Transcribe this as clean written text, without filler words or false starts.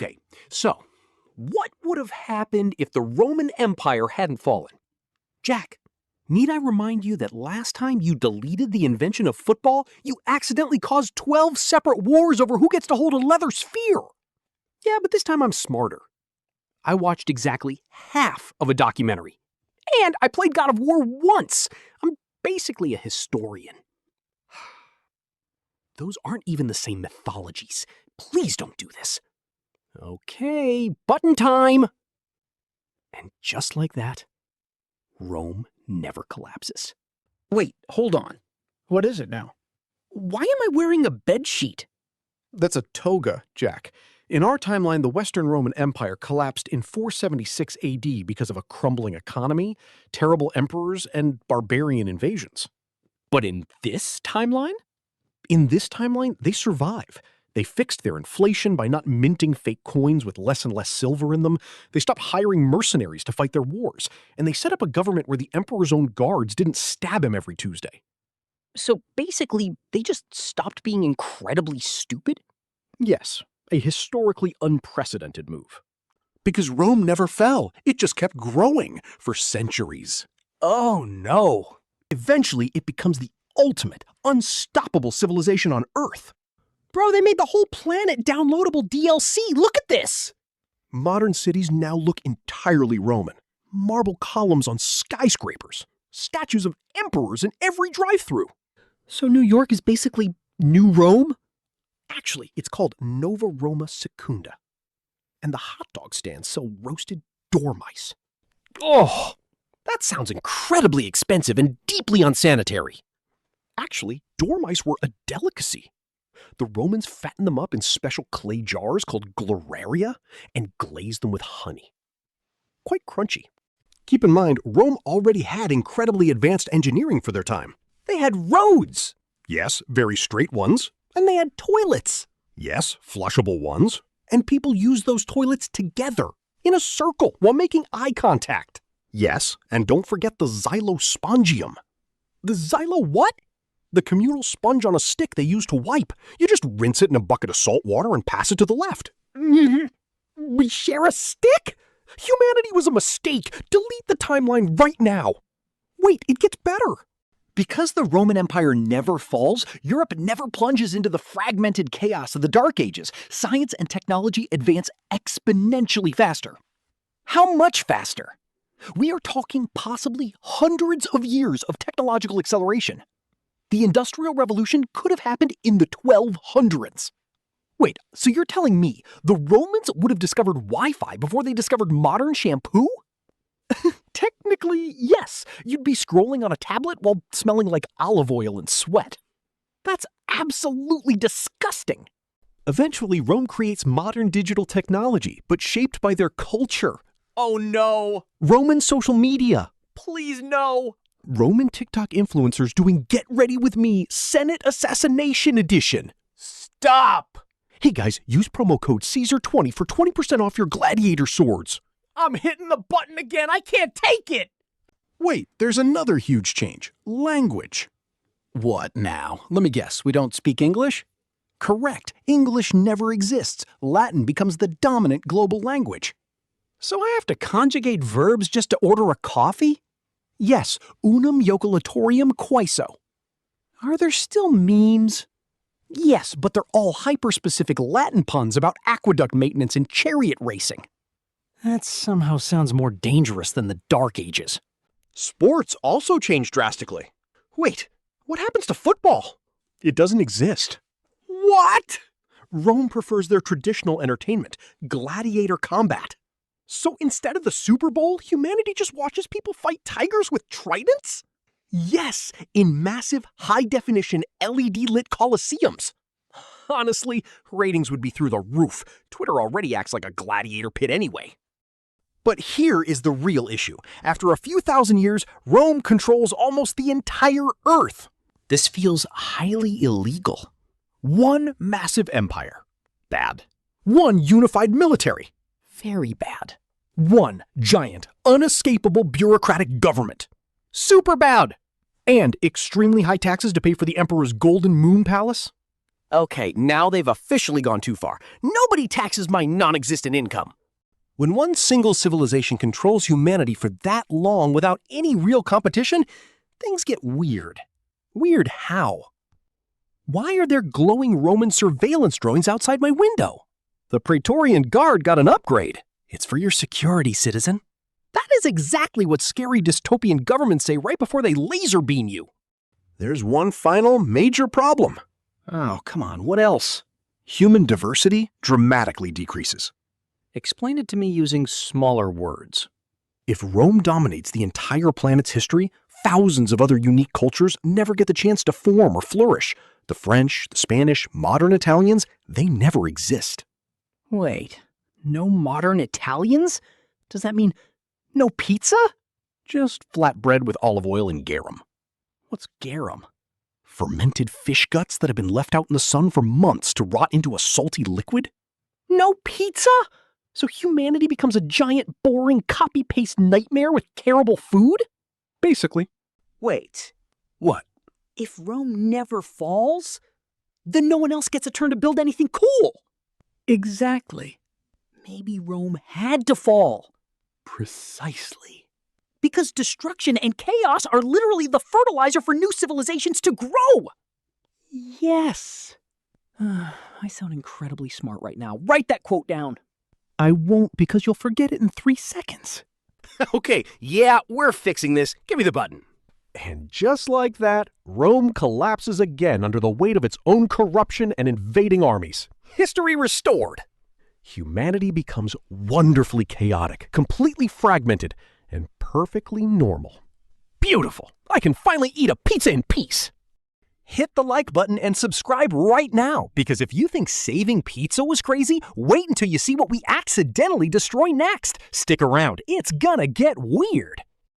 Okay, so what would have happened if the Roman Empire hadn't fallen? Jack, need I remind you that last time you deleted the invention of football, you accidentally caused 12 separate wars over who gets to hold a leather sphere? Yeah, but this time I'm smarter. I watched exactly half of a documentary. And I played God of War once. I'm basically a historian. Those aren't even the same mythologies. Please don't do this. Okay, button time. And just like that, Rome never collapses. Wait, hold on. What is it now? Why am I wearing a bedsheet? That's a toga, Jack. In our timeline, the Western Roman Empire collapsed in 476 AD because of a crumbling economy, terrible emperors, and barbarian invasions. But in this timeline? In this timeline, they survive. They fixed their inflation by not minting fake coins with less and less silver in them. They stopped hiring mercenaries to fight their wars. And they set up a government where the emperor's own guards didn't stab him every Tuesday. So basically, they just stopped being incredibly stupid? Yes, a historically unprecedented move. Because Rome never fell. It just kept growing for centuries. Oh no. Eventually, it becomes the ultimate, unstoppable civilization on Earth. Bro, they made the whole planet downloadable DLC. Look at this! Modern cities now look entirely Roman. Marble columns on skyscrapers. Statues of emperors in every drive-thru. So New York is basically New Rome? Actually, it's called Nova Roma Secunda. And the hot dog stands sell roasted dormice. Oh, that sounds incredibly expensive and deeply unsanitary. Actually, dormice were a delicacy. The Romans fattened them up in special clay jars called gloraria and glazed them with honey. Quite crunchy. Keep in mind, Rome already had incredibly advanced engineering for their time. They had roads. Yes, very straight ones. And they had toilets. Yes, flushable ones. And people used those toilets together, in a circle, while making eye contact. Yes, and don't forget the xylospongium. The xylo what? The communal sponge on a stick they use to wipe. You just rinse it in a bucket of salt water and pass it to the left. We share a stick? Humanity was a mistake. Delete the timeline right now. Wait, it gets better. Because the Roman Empire never falls, Europe never plunges into the fragmented chaos of the Dark Ages. Science and technology advance exponentially faster. How much faster? We are talking possibly hundreds of years of technological acceleration. The Industrial Revolution could have happened in the 1200s. Wait, so you're telling me the Romans would have discovered Wi-Fi before they discovered modern shampoo? Technically, yes. You'd be scrolling on a tablet while smelling like olive oil and sweat. That's absolutely disgusting. Eventually, Rome creates modern digital technology, but shaped by their culture. Oh no! Roman social media. Please no! Roman TikTok influencers doing Get Ready With Me Senate Assassination Edition. Stop! Hey guys, use promo code Caesar20 for 20% off your Gladiator swords. I'm hitting the button again. I can't take it. Wait, there's another huge change. Language. What now? Let me guess, we don't speak English? Correct. English never exists. Latin becomes the dominant global language. So I have to conjugate verbs just to order a coffee? Yes, unum joculatorium quaeso. Are there still memes? Yes, but they're all hyper-specific Latin puns about aqueduct maintenance and chariot racing. That somehow sounds more dangerous than the Dark Ages. Sports also changed drastically. Wait, what happens to football? It doesn't exist. What? Rome prefers their traditional entertainment, gladiator combat. So instead of the Super Bowl, humanity just watches people fight tigers with tridents? Yes, in massive, high-definition, LED-lit coliseums. Honestly, ratings would be through the roof. Twitter already acts like a gladiator pit anyway. But here is the real issue. After a few thousand years, Rome controls almost the entire Earth. This feels highly illegal. One massive empire. Bad. One unified military. Very bad. One giant, unescapable bureaucratic government. Super bad. And extremely high taxes to pay for the emperor's golden moon palace. Okay, now they've officially gone too far. Nobody taxes my non-existent income. When one single civilization controls humanity for that long without any real competition, things get weird. Weird how? Why are there glowing Roman surveillance drones outside my window? The Praetorian Guard got an upgrade. It's for your security, citizen. That is exactly what scary dystopian governments say right before they laser beam you. There's one final major problem. Oh, come on, what else? Human diversity dramatically decreases. Explain it to me using smaller words. If Rome dominates the entire planet's history, thousands of other unique cultures never get the chance to form or flourish. The French, the Spanish, modern Italians, they never exist. Wait, no modern Italians? Does that mean no pizza? Just flatbread with olive oil and garum. What's garum? Fermented fish guts that have been left out in the sun for months to rot into a salty liquid? No pizza? So humanity becomes a giant, boring, copy-paste nightmare with terrible food? Basically. Wait, What? if Rome never falls, then no one else gets a turn to build anything cool. Exactly. Maybe Rome had to fall. Precisely. Because destruction and chaos are literally the fertilizer for new civilizations to grow. Yes. I sound incredibly smart right now. Write that quote down. I won't because you'll forget it in 3 seconds. Okay, yeah, we're fixing this. Give me the button. And just like that, Rome collapses again under the weight of its own corruption and invading armies. History restored. Humanity becomes wonderfully chaotic, completely fragmented, and perfectly normal. Beautiful! I can finally eat a pizza in peace! Hit the like button and subscribe right now, because if you think saving pizza was crazy, wait until you see what we accidentally destroy next. Stick around, it's gonna get weird.